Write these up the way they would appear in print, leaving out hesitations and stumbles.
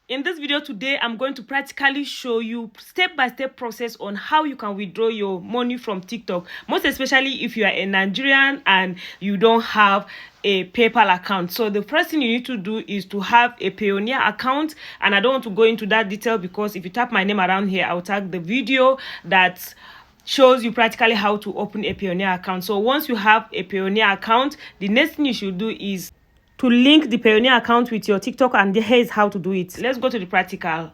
In this video today, I'm going to practically show you step-by-step process on how you can withdraw your money from TikTok, most especially if you are a Nigerian and you don't have a PayPal account. So the first thing you need to do is to have a Payooner account, and I don't want to go into that detail because if you tap my name around here, I'll tag the video that shows you practically how to open a Payooner account. So once you have a Payooner account, the next thing you should do is to link the Payooner account with your TikTok, and here is how to do it. Let's go to the practical.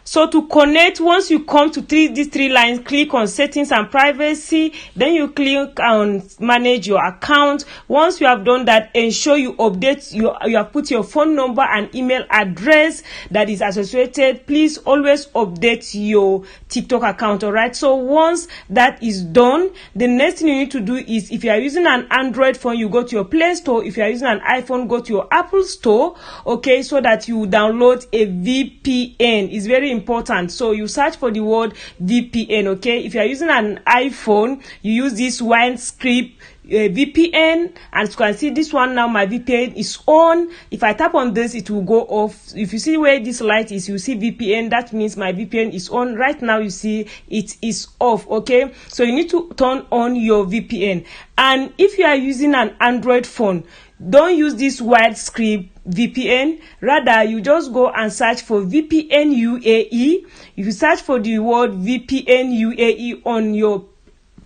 So to connect, once you come to these three lines, click on settings and privacy, then you click on manage your account. Once you have done that, ensure you update you have put your phone number and email address that is associated. Please always update your TikTok account. All right, so once that is done, the next thing you need to do is, if you are using an Android phone, you go to your Play Store. If you are using an iPhone, go to your Apple Store, okay, so that you download a VPN. It's very important. So you search for the word VPN, okay? If you are using an iPhone, you use this Windscript VPN, and you can see this one now. My VPN is on. If I tap on this, it will go off. If you see where this light is, you see VPN. That means my VPN is on. Right now you see it is off, okay? So you need to turn on your VPN. And if you are using an Android phone, don't use this Windscript VPN. Rather, you just go and search for VPN UAE. If you search for the word VPN UAE on your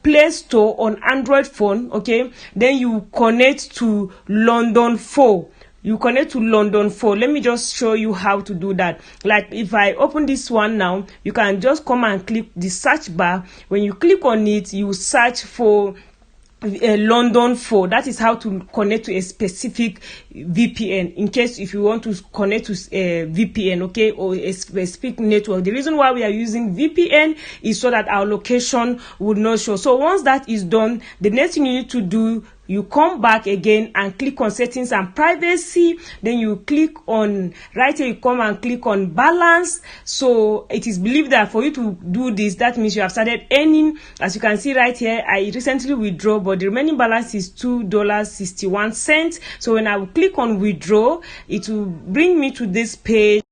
Play Store on Android phone, okay, then you connect to London 4. You connect to London 4. Let me just show you how to do that. Like if I open this one now, you can just come and click the search bar. When you click on it, you search for London 4. That is how to connect to a specific VPN, in case if you want to connect to a VPN, okay, or a specific network. The reason why we are using VPN is so that our location would not show. So once that is done, the next thing you need to do, you come back again and click on settings and privacy. Then you click on right here, you come and click on balance. So it is believed that for you to do this, that means you have started earning. As you can see right here, I recently withdraw, but the remaining balance is $2.61. So when I will click on withdraw, it will bring me to this page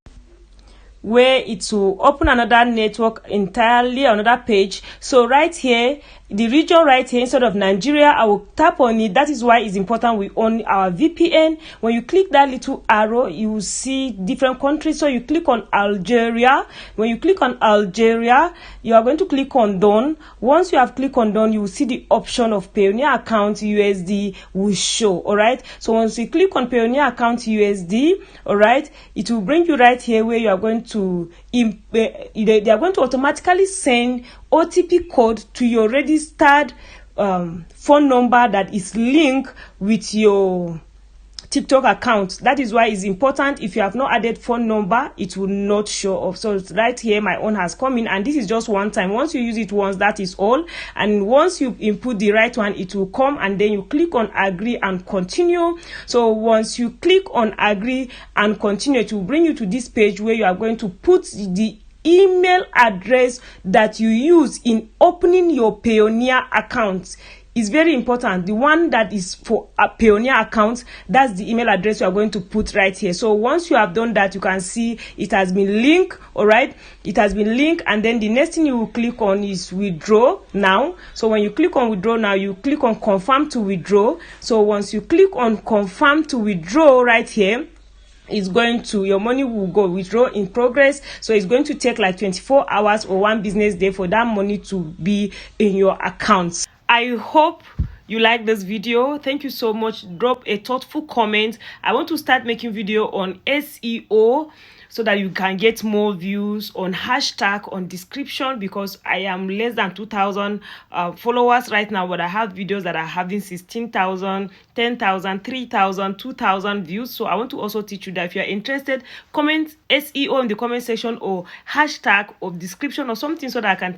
where it will open another network entirely, another page. So right here, the region right here, instead of Nigeria, I will tap on it. That is why it's important we own our VPN. When you click that little arrow, you will see different countries. So you click on Algeria. When you click on Algeria, you are going to click on done. Once you have clicked on done, you will see the option of Payooner account USD will show. All right, so once you click on Payooner account USD, all right, it will bring you right here where you are going to they are going to automatically send OTP code to your registered phone number that is linked with your TikTok account. That is why it's important. If you have not added phone number, it will not show up. So right here, my own has come in, and this is just one time. Once you use it once, that is all. And once you input the right one, it will come, and then you click on agree and continue. So once you click on agree and continue, it will bring you to this page where you are going to put the email address that you use in opening your Payooner account. Is very important. The one that is for a Payooner account, that's the email address you are going to put right here. So once you have done that, you can see it has been linked. All right, it has been linked, and then the next thing you will click on is withdraw now. So when you click on withdraw now, you click on confirm to withdraw. So once you click on confirm to withdraw right here, it's going to, your money will go withdraw in progress. So it's going to take like 24 hours or one business day for that money to be in your accounts. I hope you like this video. Thank you so much. Drop a thoughtful comment. I want to start making video on SEO so that you can get more views, on hashtag, on description, because I am less than 2,000 followers right now, but I have videos that are having 16,000, 10,000, 3,000, 2,000 views. So I want to also teach you that if you are interested, comment SEO in the comment section or hashtag or description or something so that I can